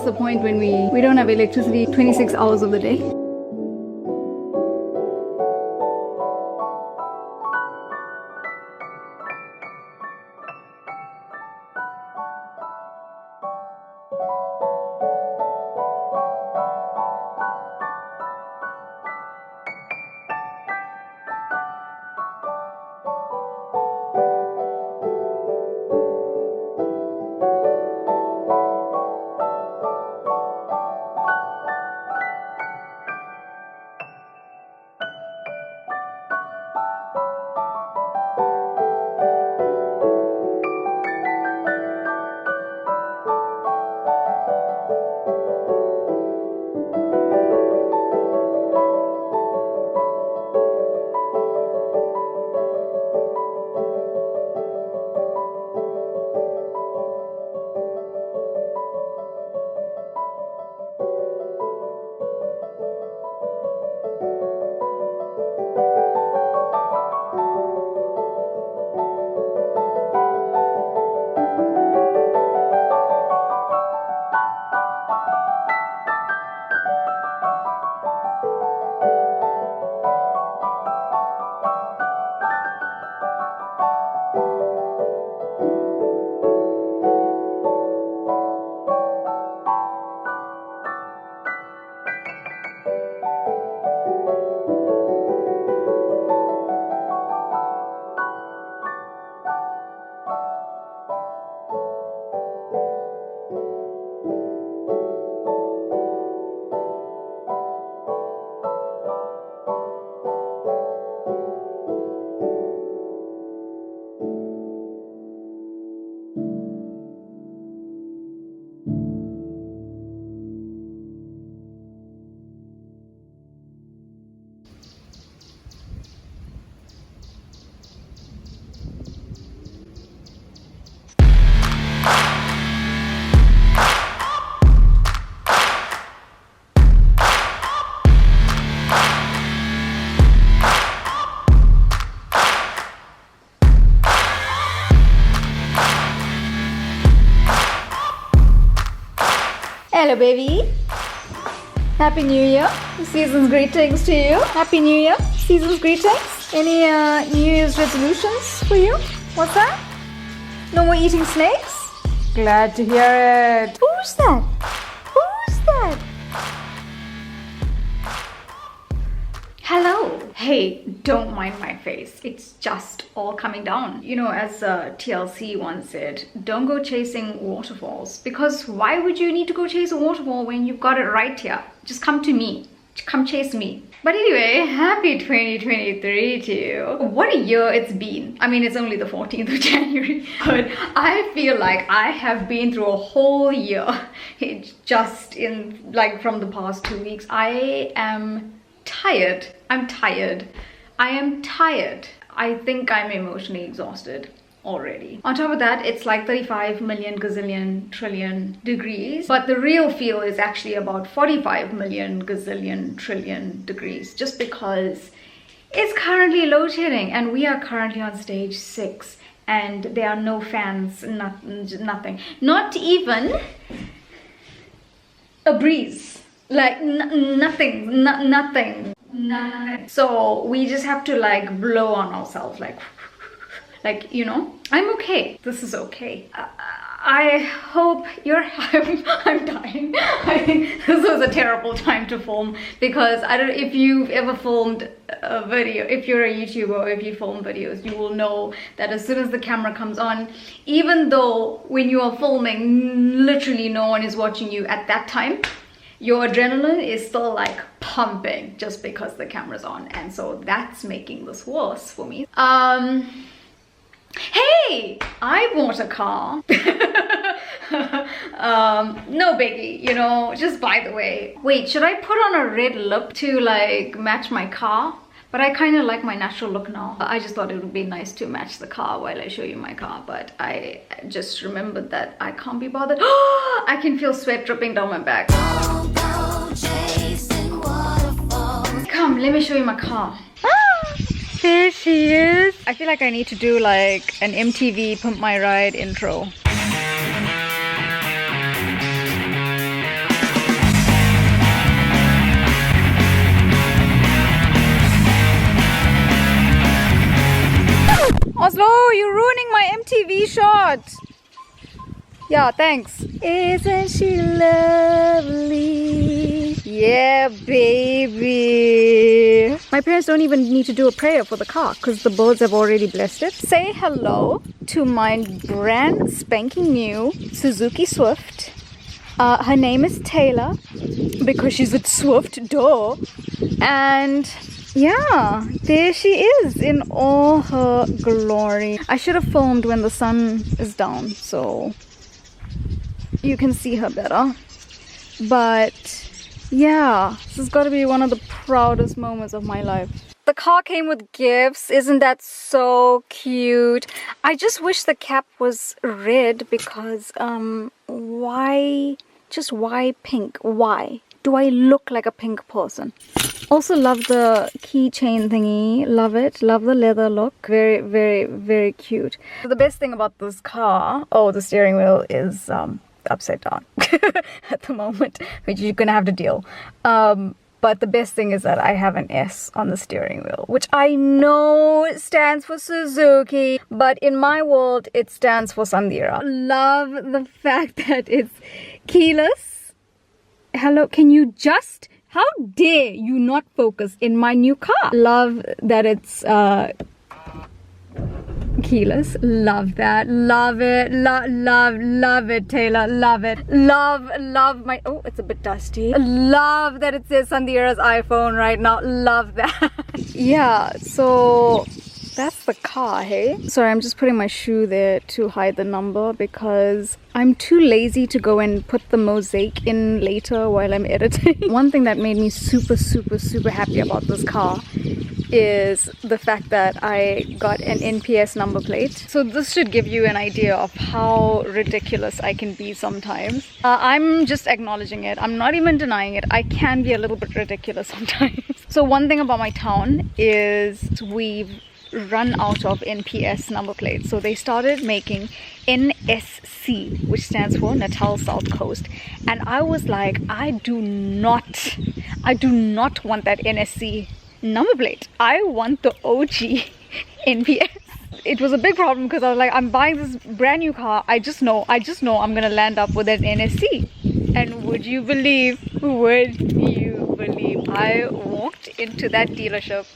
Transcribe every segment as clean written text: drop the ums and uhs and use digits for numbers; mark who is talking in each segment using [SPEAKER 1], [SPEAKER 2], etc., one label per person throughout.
[SPEAKER 1] past the point when we don't have electricity 26 hours of the day. Hello baby. Happy New Year. Season's greetings to you. Happy New Year. Season's greetings. Any New Year's resolutions for you? What's that? No more eating snakes? Glad to hear it. Who's that? Who's that? Hello. Hey, don't mind my face. It's just all coming down. You know, as TLC once said, don't go chasing waterfalls, because why would you need to go chase a waterfall when you've got it right here? Just come to me. Come chase me. But anyway, happy 2023 to you. What a year it's been. I mean, it's only the 14th of January, but I feel like I have been through a whole year. It's just in, like, from the past 2 weeks. I am tired. I'm tired. I am tired. I think I'm emotionally exhausted already. On top of that, it's like 35 million gazillion trillion degrees, but the real feel is actually about 45 million gazillion trillion degrees, just because it's currently load shedding and we are currently on stage 6 and there are no fans, nothing, not even a breeze, like nothing. So we just have to like blow on ourselves, like, you know, I'm okay. This is okay. I hope you're I'm dying. I think this was a terrible time to film, because I don't know if you've ever filmed a video. If you're a YouTuber or if you film videos, you will know that as soon as the camera comes on, even though when you are filming literally no one is watching you at that time, your adrenaline is still like pumping just because the camera's on, and so that's making this worse for me. Hey, I bought a car. No biggie, you know, just by the way. Wait, should I put on a red lip to like match my car? But I kind of like my natural look now. I just thought it would be nice to match the car while I show you my car, but I just remembered that I can't be bothered. I can feel sweat dripping down my back. Come, let me show you my car. There she is. I feel like I need to do like an MTV Pimp My Ride intro. slow. You're ruining my MTV shot. Yeah, thanks. Isn't she lovely? Yeah, baby. My parents don't even need to do a prayer for the car because the birds have already blessed it. Say hello to my brand spanking new Suzuki Swift. Her name is Taylor because she's a Swift, duh. And yeah, there she is in all her glory. I should have filmed when the sun is down so you can see her better. But yeah, this has got to be one of the proudest moments of my life. The car came with gifts. Isn't that so cute? I just wish the cap was red because why pink? Why do I look like a pink person? Also love the keychain thingy. Love it. Love the leather look. Very, very, very cute. So the best thing about this car, the steering wheel is upside down at the moment, which you're gonna have to deal. But the best thing is that I have an S on the steering wheel, which I know stands for Suzuki, but in my world it stands for Sandhira. Love the fact that it's keyless. Hello, can you just, how dare you not focus in my new car? Love that it's keyless. Love that. Love it. Love it, Taylor. Love it. Love my, oh, it's a bit dusty. Love that it says Sandhira's iPhone right now. Love that. Yeah, so that's the car, hey? Sorry, I'm just putting my shoe there to hide the number because I'm too lazy to go and put the mosaic in later while I'm editing. One thing that made me super happy about this car is the fact that I got an NPS number plate. So this should give you an idea of how ridiculous I can be sometimes. I'm just acknowledging it. I'm not even denying it. I can be a little bit ridiculous sometimes. So one thing about my town is we've run out of NPS number plates. So they started making NSC, which stands for Natal South Coast. And I was like, I do not want that NSC number plate. I want the OG NPS. It was a big problem because I was like, I'm buying this brand new car. I just know I'm gonna land up with an NSC. And would you believe I walked into that dealership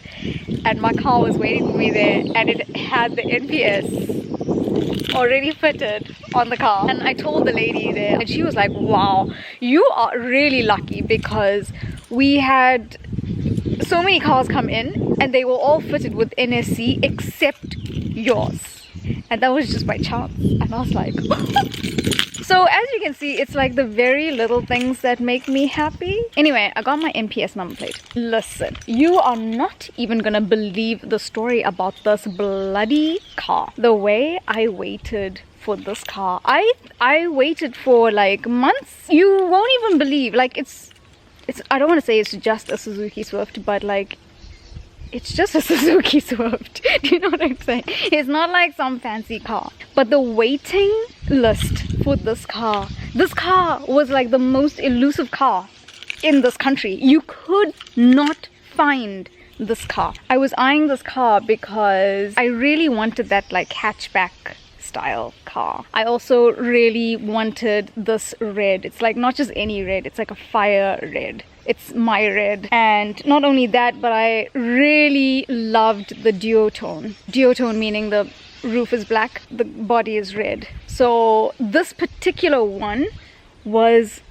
[SPEAKER 1] and my car was waiting for me there and it had the NPS already fitted on the car. And I told the lady there and she was like, wow, you are really lucky because we had so many cars come in and they were all fitted with NSC except yours. And that was just by chance. And I was like, so as you can see, it's like the very little things that make me happy. Anyway, I got my NPS number plate. Listen, you are not even gonna believe the story about this bloody car. The way I waited for this car. I waited for like months. You won't even believe, like it's I don't want to say it's just a Suzuki Swift, but like it's just a Suzuki Swift. Do you know what I'm saying? It's not like some fancy car. But the waiting list for this car was like the most elusive car in this country. You could not find this car. I was eyeing this car because I really wanted that like hatchback style car. I also really wanted this red. It's like not just any red, it's like a fire red. It's my red. And not only that, but I really loved the duotone. Duotone meaning the roof is black, the body is red. So this particular one was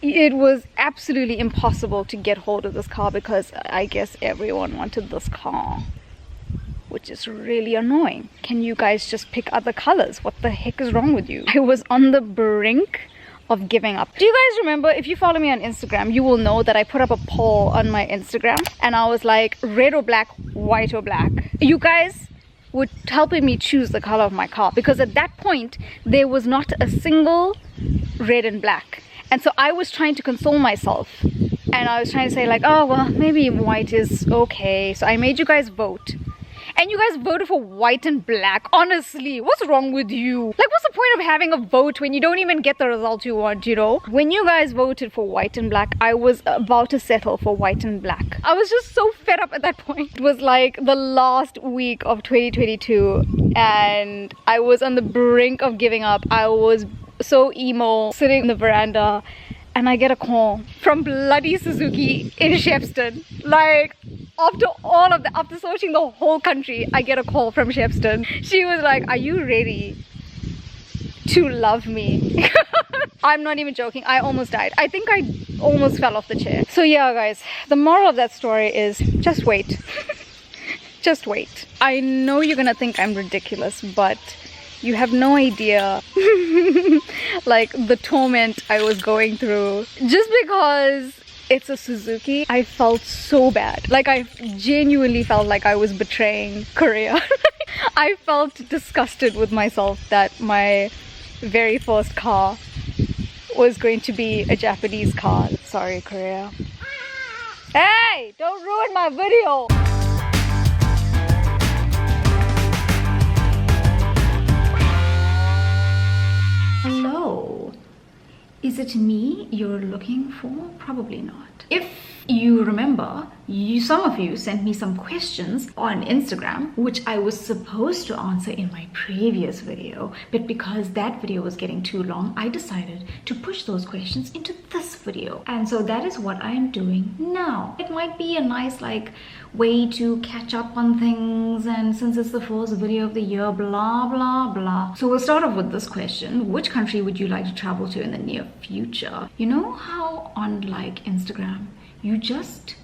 [SPEAKER 1] absolutely impossible to get hold of this car because I guess everyone wanted this car, which is really annoying. Can you guys just pick other colors? What the heck is wrong with you? I was on the brink of giving up. Do you guys remember, if you follow me on Instagram, you will know that I put up a poll on my Instagram and I was like, red or black, white or black. You guys were helping me choose the color of my car because at that point there was not a single red and black. And so I was trying to console myself and I was trying to say like, oh well, maybe white is okay. So I made you guys vote. And you guys voted for white and black. Honestly, what's wrong with you? Like, what's the point of having a vote when you don't even get the result you want, you know? When you guys voted for white and black, I was about to settle for white and black. I was just so fed up at that point. It was like the last week of 2022 and I was on the brink of giving up. I was so emo, sitting in the veranda, and I get a call from bloody Suzuki in Shepston. Like, after searching the whole country, I get a call from Shepston. She was like, are you ready to love me? I'm not even joking, I almost died. I think I almost fell off the chair. So yeah guys, the moral of that story is just wait. Just wait. I know you're gonna think I'm ridiculous, but you have no idea like the torment I was going through. Just because it's a Suzuki, I felt so bad. Like, I genuinely felt like I was betraying Korea. I felt disgusted with myself that my very first car was going to be a Japanese car. Sorry, Korea. Hey, don't ruin my video. Hello. Is it me you're looking for? Probably not. If you remember, some of you sent me some questions on Instagram, which I was supposed to answer in my previous video, but because that video was getting too long, I decided to push those questions into this video. And so that is what I am doing now. It might be a nice way to catch up on things, and since it's the first video of the year, blah blah blah. So we'll start off with this question: which country would you like to travel to in the near future? You know how on Instagram, you just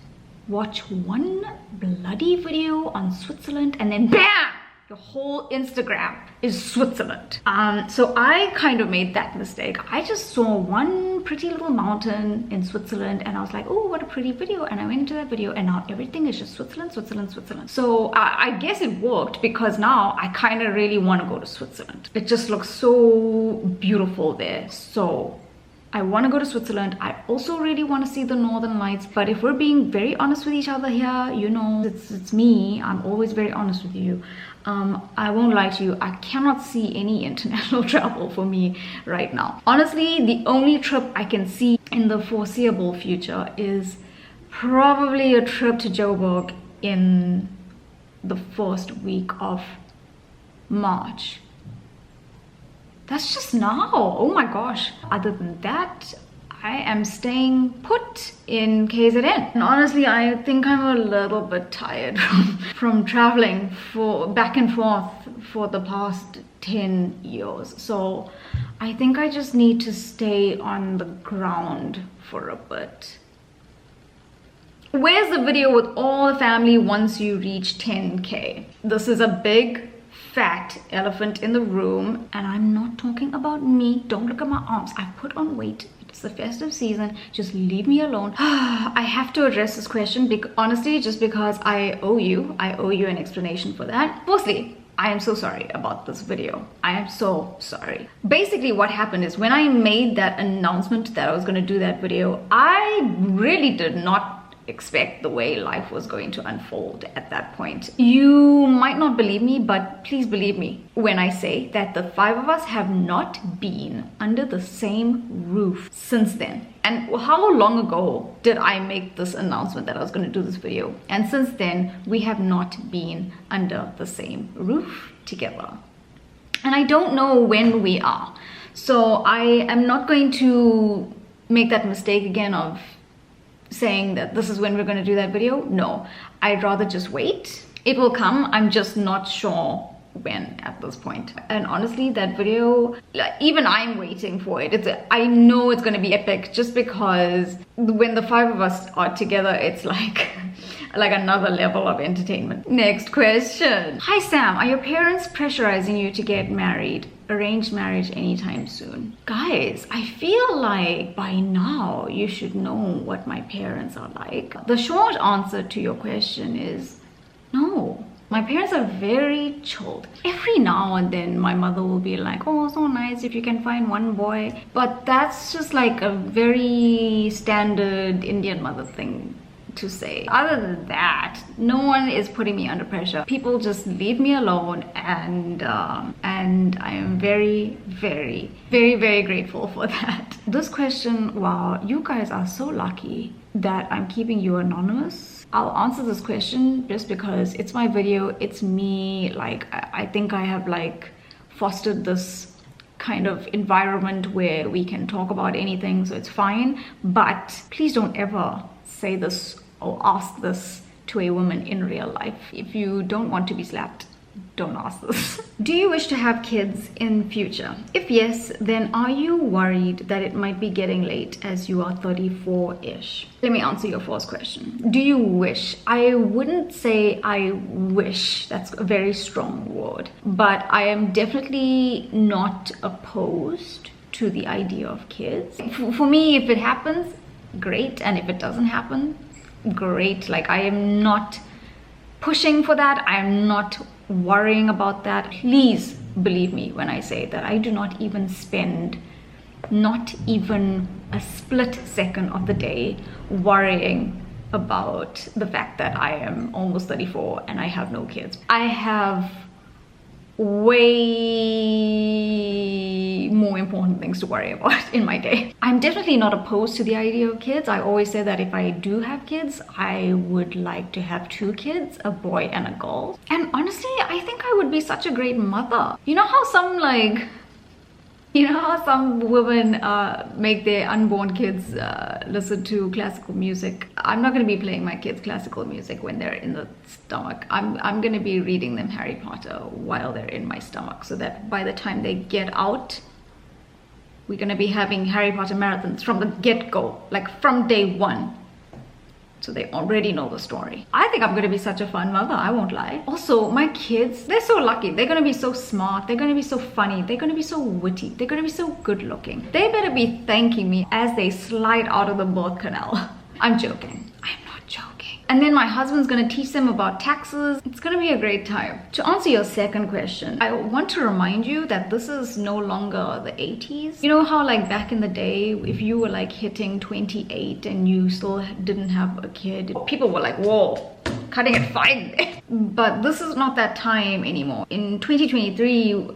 [SPEAKER 1] watch one bloody video on Switzerland and then BAM! Your whole Instagram is Switzerland. So I kind of made that mistake. I just saw one pretty little mountain in Switzerland and I was like, oh, what a pretty video. And I went into that video and now everything is just Switzerland, Switzerland, Switzerland. So I guess it worked, because now I kind of really want to go to Switzerland. It just looks so beautiful there. So I want to go to Switzerland. I also really want to see the Northern Lights. But if we're being very honest with each other here, you know, it's me. I'm always very honest with you. I won't lie to you. I cannot see any international travel for me right now. Honestly, the only trip I can see in the foreseeable future is probably a trip to Joburg in the first week of March. That's just now. Oh my gosh. Other than that, I am staying put in KZN. And honestly, I think I'm a little bit tired from traveling back and forth for the past 10 years. So I think I just need to stay on the ground for a bit. Where's the video with all the family once you reach 10K? This is a big fat elephant in the room, and I'm not talking about me. Don't look at my arms. I put on weight. It's the festive season. Just leave me alone. I have to address this question honestly, just because I owe you an explanation for that. Firstly, I am so sorry about this video. I am so sorry. Basically what happened is, when I made that announcement that I was going to do that video, I really did not expect the way life was going to unfold at that point. You might not believe me, but please believe me when I say that the 5 of us have not been under the same roof since then. And how long ago did I make this announcement that I was going to do this video? And since then, we have not been under the same roof together. And I don't know when we are. So I am not going to make that mistake again of saying that this is when we're going to do that video. No, I'd rather just wait. It will come. I'm just not sure when at this point. And honestly, that video, even I'm waiting for it. I know it's going to be epic, just because when the 5 of us are together, it's like another level of entertainment. Next question. Hi Sam, are your parents pressurizing you to get married? Arranged marriage anytime soon? Guys, I feel like by now you should know what my parents are like. The short answer to your question is no. My parents are very chilled. Every now and then my mother will be like, oh, so nice if you can find one boy. But that's just like a very standard Indian mother thing to say. Other than that, no one is putting me under pressure. People just leave me alone, and I am very, very, very, very grateful for that. This question, wow, you guys are so lucky that I'm keeping you anonymous. I'll answer this question just because it's my video, it's me. Like, I think I have like fostered this kind of environment where we can talk about anything, so it's fine. But please don't ever say this or ask this to a woman in real life. If you don't want to be slapped, don't ask this. Do you wish to have kids in future? If yes, then are you worried that it might be getting late as you are 34-ish? Let me answer your first question. Do you wish? I wouldn't say I wish. That's a very strong word. But I am definitely not opposed to the idea of kids. For me, if it happens, great. And if it doesn't happen, great. Like, I am not pushing for that. I am not worrying about that. Please believe me when I say that I do not even spend not even a split second of the day worrying about the fact that I am almost 34 and I have no kids. I have way more important things to worry about in my day. I'm definitely not opposed to the idea of kids. I always say that if I do have kids, I would like to have 2 kids, a boy and a girl. And honestly, I think I would be such a great mother. You know how some women make their unborn kids listen to classical music? I'm not going to be playing my kids classical music when they're in the stomach. I'm going to be reading them Harry Potter while they're in my stomach, so that by the time they get out, we're going to be having Harry Potter marathons from the get-go, like from day 1. So they already know the story. I think I'm going to be such a fun mother, I won't lie. Also, my kids, they're so lucky. They're going to be so smart. They're going to be so funny. They're going to be so witty. They're going to be so good looking. They better be thanking me as they slide out of the birth canal. I'm joking. I'm not joking. And then my husband's going to teach them about taxes. It's going to be a great time. To answer your second question, I want to remind you that this is no longer the 80s. You know how like back in the day, if you were like hitting 28 and you still didn't have a kid, people were like, whoa, cutting it fine. But this is not that time anymore. In 2023,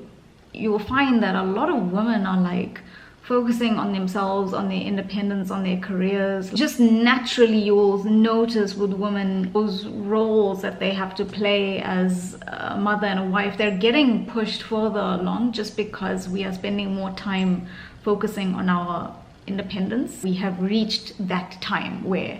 [SPEAKER 1] you will find that a lot of women are like focusing on themselves, on their independence, on their careers. Just naturally you'll notice with women, those roles that they have to play as a mother and a wife, they're getting pushed further along just because we are spending more time focusing on our independence. We have reached that time where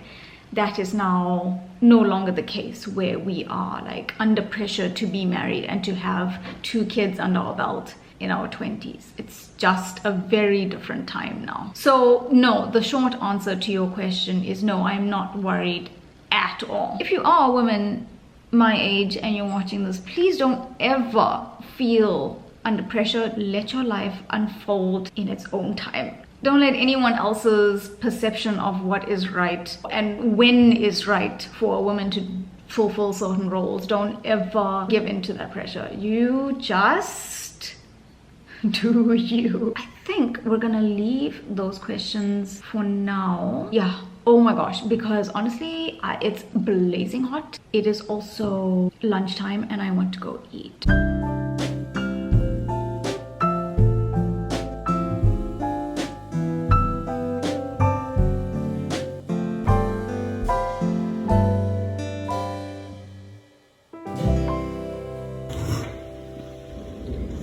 [SPEAKER 1] that is now no longer the case, where we are like under pressure to be married and to have 2 kids under our belt in our 20s. It's just a very different time now. So no, the short answer to your question is no, I'm not worried at all. If you are a woman my age and you're watching this, please don't ever feel under pressure. Let your life unfold in its own time. Don't let anyone else's perception of what is right and when is right for a woman to fulfill certain roles. Don't ever give in to that pressure. You just do you. I think we're gonna leave those questions for now. Yeah. Oh my gosh, because honestly, it's blazing hot. It is also lunchtime and I want to go eat.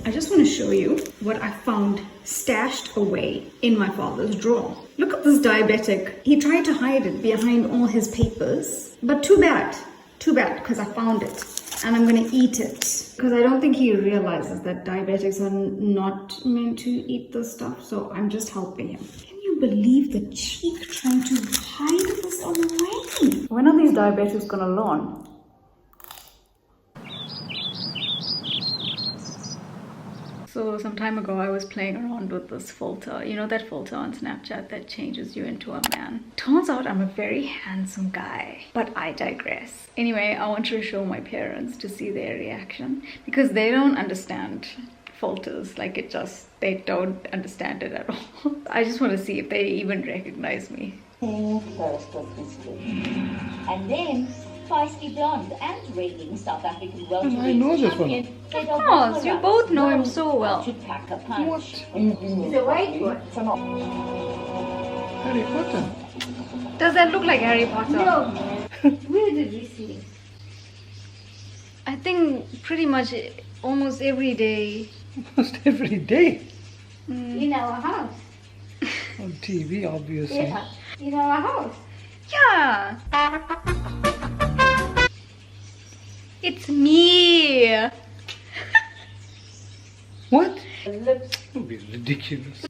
[SPEAKER 1] I just want to show you what I found stashed away in my father's drawer. Look at this diabetic. He tried to hide it behind all his papers, but too bad, because I found it and I'm gonna eat it. Because I don't think he realizes that diabetics are not meant to eat this stuff, so I'm just helping him. Can you believe the cheek trying to hide this away? When are these diabetics gonna learn? So some time ago, I was playing around with this filter. You know that filter on Snapchat that changes you into a man? Turns out I'm a very handsome guy, but I digress. Anyway, I want to show my parents to see their reaction because they don't understand filters. Like they don't understand it at all. I just want to see if they even recognize me.
[SPEAKER 2] pink thirst of history. And then feisty blonde and reigning South African
[SPEAKER 3] I know this one.
[SPEAKER 1] Of course, you both know him so well.
[SPEAKER 2] To pack a punch.
[SPEAKER 3] What?
[SPEAKER 2] He's a white one.
[SPEAKER 3] Harry Potter.
[SPEAKER 1] Does that look like Harry Potter?
[SPEAKER 2] No. Where did we see it?
[SPEAKER 1] I think pretty much almost every day.
[SPEAKER 3] Almost every day.
[SPEAKER 2] In our house.
[SPEAKER 3] On TV, obviously.
[SPEAKER 2] Yeah. In our house.
[SPEAKER 1] Yeah. It's me.
[SPEAKER 3] What?
[SPEAKER 2] Lips.
[SPEAKER 3] That would be ridiculous.